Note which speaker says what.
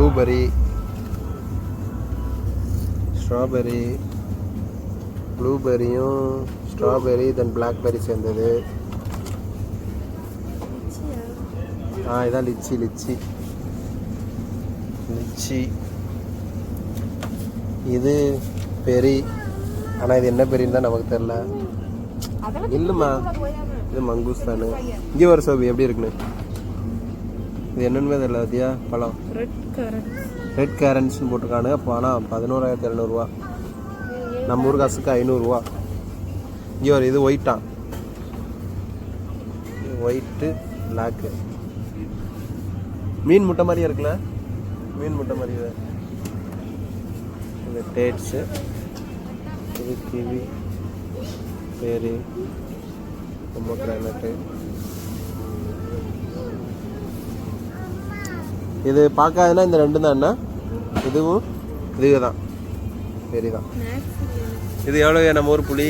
Speaker 1: Blueberry, strawberry, ப்ளூபெர்ரியும் strawberry தென் blackberry சேர்ந்தது. இதான் lychee. இது பெரி, ஆனால் இது என்ன பெரின்னு தான் நமக்கு தெரியல. இல்லைம்மா, இது மங்கூஸ்தானு. இங்கே ஒரு சோபி எப்படி இருக்குன்னு இது என்னன்னு தெரியல. பார்த்தியா பழம் ரெட் கேரன்ஸ்னு போட்டிருக்கானு. அப்போ ஆனால் 11,700 நம்ம ஊர் காசுக்கு 500. இங்கே ஒரு இது ஒயிட்டா, ஒயிட்டு பிளாக்கு. மீன் முட்டை மாதிரியே இருக்குல்ல, மீன் முட்டை மாதிரியே. இது டேட்ஸு, இது கிவி, பேரி, பொமோகிரானட்டு. இது பார்க்காதுன்னா இந்த ரெண்டு தான் என்ன, இதுவும் இதுதான் பெரி தான். இது எவ்வளோ நம்ம ஊர் புளி